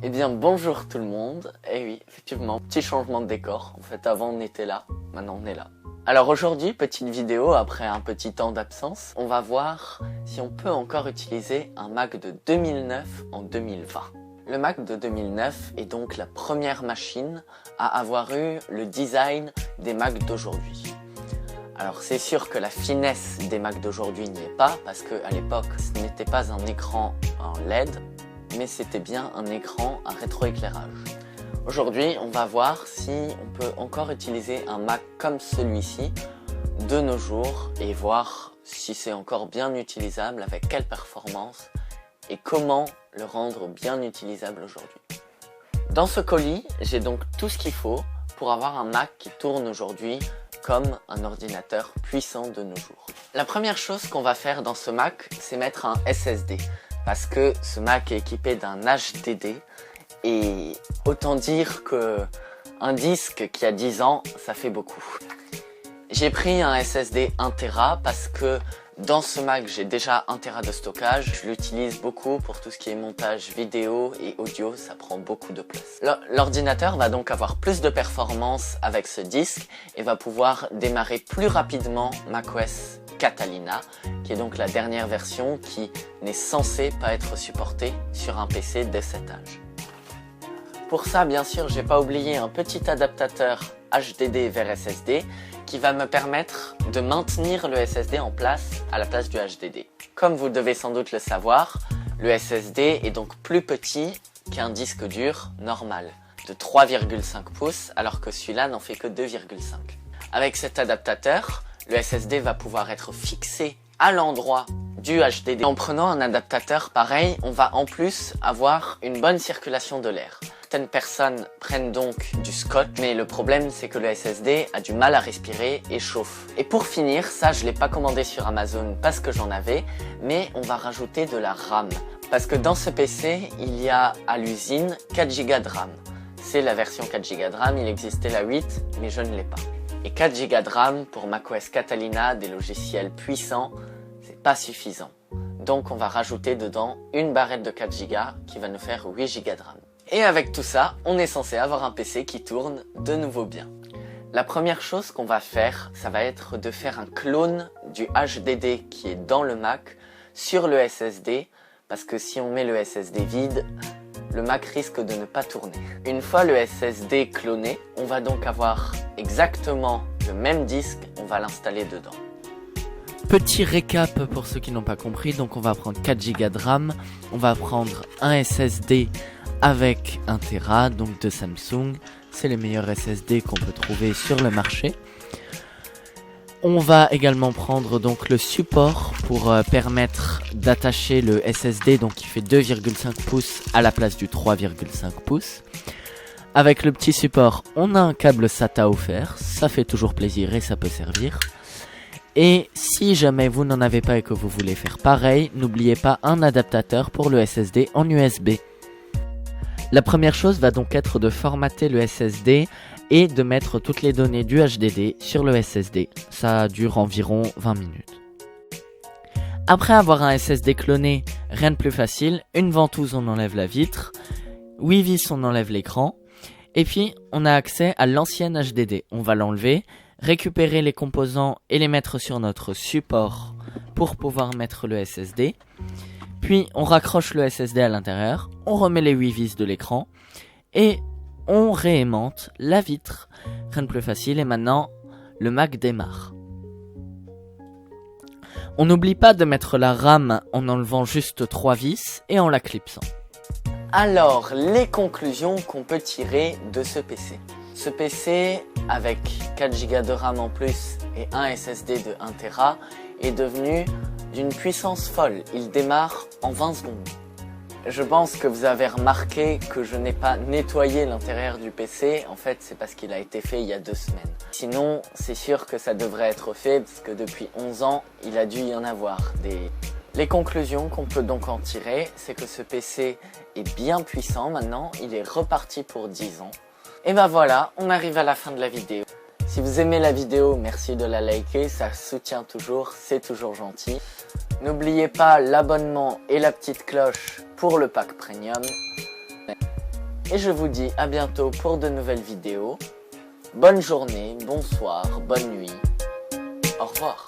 Eh bien bonjour tout le monde, et oui effectivement, petit changement de décor, en fait avant on était là, maintenant on est là. Alors aujourd'hui, petite vidéo après un petit temps d'absence, on va voir si on peut encore utiliser un Mac de 2009 en 2020. Le Mac de 2009 est donc la première machine à avoir eu le design des Macs d'aujourd'hui. Alors c'est sûr que la finesse des Macs d'aujourd'hui n'y est pas, parce qu'à l'époque ce n'était pas un écran en LED, mais c'était bien un écran à rétroéclairage. Aujourd'hui, on va voir si on peut encore utiliser un Mac comme celui-ci de nos jours et voir si c'est encore bien utilisable, avec quelle performance et comment le rendre bien utilisable aujourd'hui. Dans ce colis, j'ai donc tout ce qu'il faut pour avoir un Mac qui tourne aujourd'hui comme un ordinateur puissant de nos jours. La première chose qu'on va faire dans ce Mac, c'est mettre un SSD. Parce que ce Mac est équipé d'un HDD et autant dire que un disque qui a 10 ans, ça fait beaucoup. J'ai pris un SSD 1 Tera parce que dans ce Mac, j'ai déjà 1 Tera de stockage. Je l'utilise beaucoup pour tout ce qui est montage vidéo et audio, ça prend beaucoup de place. L'ordinateur va donc avoir plus de performance avec ce disque et va pouvoir démarrer plus rapidement macOS Catalina, qui est donc la dernière version qui n'est censée pas être supportée sur un PC dès cet âge. Pour ça, bien sûr, j'ai pas oublié un petit adaptateur HDD vers SSD qui va me permettre de maintenir le SSD en place à la place du HDD. Comme vous devez sans doute le savoir, le SSD est donc plus petit qu'un disque dur normal, de 3,5 pouces, alors que celui-là n'en fait que 2,5. Avec cet adaptateur, le SSD va pouvoir être fixé à l'endroit du HDD. En prenant un adaptateur pareil, on va en plus avoir une bonne circulation de l'air. Certaines personnes prennent donc du scotch, mais le problème c'est que le SSD a du mal à respirer et chauffe. Et pour finir, ça je l'ai pas commandé sur Amazon parce que j'en avais, mais on va rajouter de la RAM. Parce que dans ce PC, il y a à l'usine 4 Go de RAM. C'est la version 4 Go de RAM, il existait la 8, mais je ne l'ai pas. Et 4 Go de RAM pour macOS Catalina, des logiciels puissants, c'est pas suffisant. Donc on va rajouter dedans une barrette de 4 Go qui va nous faire 8 Go de RAM. Et avec tout ça, on est censé avoir un PC qui tourne de nouveau bien. La première chose qu'on va faire, ça va être de faire un clone du HDD qui est dans le Mac sur le SSD, parce que si on met le SSD vide, le Mac risque de ne pas tourner. Une fois le SSD cloné, on va donc avoir exactement le même disque, on va l'installer dedans. Petit récap pour ceux qui n'ont pas compris, donc on va prendre 4 Go de RAM, on va prendre un SSD avec 1 Tera, donc de Samsung, c'est les meilleurs SSD qu'on peut trouver sur le marché. On va également prendre donc le support pour permettre d'attacher le SSD, donc qui fait 2,5 pouces à la place du 3,5 pouces. Avec le petit support, on a un câble SATA offert, ça fait toujours plaisir et ça peut servir. Et si jamais vous n'en avez pas et que vous voulez faire pareil, n'oubliez pas un adaptateur pour le SSD en USB. La première chose va donc être de formater le SSD et de mettre toutes les données du HDD sur le SSD. Ça dure environ 20 minutes. Après avoir un SSD cloné, rien de plus facile, une ventouse on enlève la vitre, 8 vis on enlève l'écran, et puis on a accès à l'ancienne HDD. On va l'enlever, récupérer les composants et les mettre sur notre support pour pouvoir mettre le SSD. Puis on raccroche le SSD à l'intérieur, on remet les 8 vis de l'écran et on réaimante la vitre. Rien de plus facile et maintenant le Mac démarre. On n'oublie pas de mettre la RAM en enlevant juste 3 vis et en la clipsant. Alors, les conclusions qu'on peut tirer de ce PC. Ce PC, avec 4 Go de RAM en plus et un SSD de 1 Tera, est devenu d'une puissance folle. Il démarre en 20 secondes. Je pense que vous avez remarqué que je n'ai pas nettoyé l'intérieur du PC. En fait, c'est parce qu'il a été fait il y a 2 semaines. Sinon, c'est sûr que ça devrait être fait parce que depuis 11 ans, il a dû y en avoir des... Les conclusions qu'on peut donc en tirer, c'est que ce PC est bien puissant maintenant. Il est reparti pour 10 ans. Et ben voilà, on arrive à la fin de la vidéo. Si vous aimez la vidéo, merci de la liker, ça soutient toujours, c'est toujours gentil. N'oubliez pas l'abonnement et la petite cloche pour le pack premium. Et je vous dis à bientôt pour de nouvelles vidéos. Bonne journée, bonsoir, bonne nuit. Au revoir.